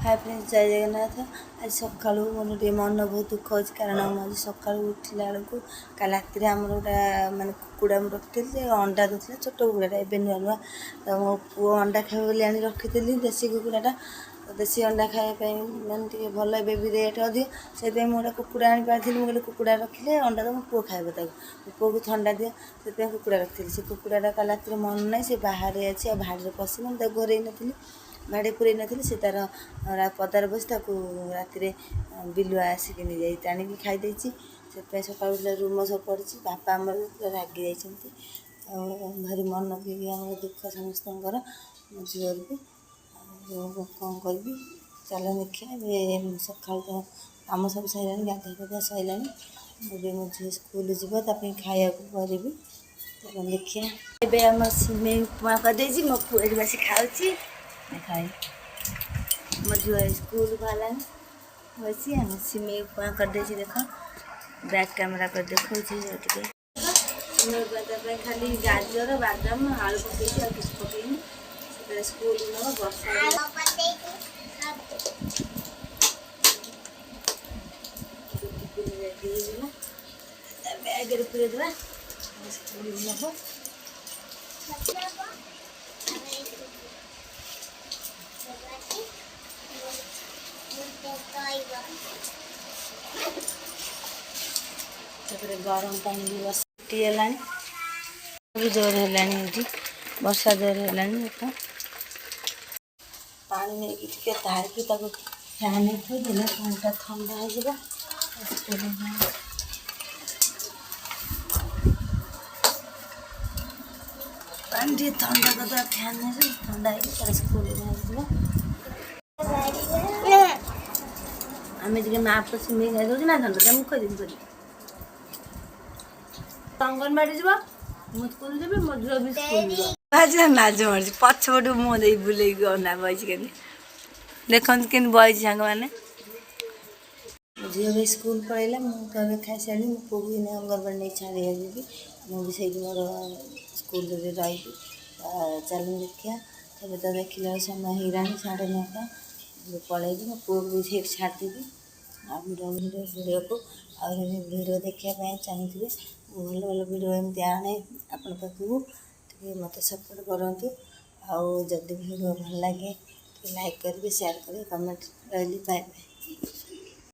Hi friends, जय जगन्नाथ। आज सका मोर टे मन बहुत दुख हो कारण आज सका उठला बेलू का रात आम गोटा मानने कुकुड़ा रखी अंडा दूसरा छोट कुकुड़ा ए नुआ नुआ तो मो पु अंडा खाए बोली आनी रखी देसी कुकुड़ाटा देसी अंडा खावाई मैंने भल ए भी रेट अधिक से मुझे कुकुड़ा आनी पारी मुझे कुकुड़ा रखिले अंडा तो मो पु खाइब पुओ को थंडा दियो से कुकुड़ा रखी से कुकुड़ा का रात मन ना से बाहर अच्छी भाड़े पशि मुझे घोर नी भाड़े पूरे नी से तार पदार बस रात बिलुआ आसिक नहीं टाणी खाईदे से सका रूम सब पड़ी बापा आम रागि जा भारी मन भी आम दुख समस्त मो झील भी कौन करी चल देखिए सका तो आम सब सैला गाधा पाधा सैला मुझे मो झी स्कूल जीव खाया करी देखिए एवं आम सिमे उपमा कर मो पुआ बस खाऊँ खाए मो झी स्कूल बाहर बस आम सिमे उपमा करदे देख बैक कैमेरा कर देखा सिमे उपमा खाली गाजर बादाम आलू पकई किस पकईनी से स्कूल नब बर्षा बैग पूरे देवा स्कूल नब गरम पानी भी बसटी है जोर है वर्षा जोर है देख पानी नहीं तारिकी फैन थोड़े पानीटा ठंडा हो पानी ठंडा कर फैन ठंडा स्कूल आम टे माप सिमे खाई दूसरी ना ठंडा मुख कर अंगनबाड़ी जीव मु स्कूल जी मो झील भी स्कूल नाच मार पछपट मुँह दे बुले अना बस के देखते कि बस सांग मैंने झील भी स्कूल पढ़ेगा मुझे खाई सारी मो पु भी अंगनबाड़ी नहीं छाड़ा जी मुझे मोर स्कूल रही चल देखिया तब तो देखला समय हिरा 9:30 पलैबी मो पु भी से छाड़देवी भिडियो को भिडियो देखा चाहूँगे भल भल भिडियो एमती आने आपण पाखक मत सपोर्ट करूँ आदि भिडियो भल लगे लाइक करेंगे शेयर करेंगे कमेंट रही बाय बाय।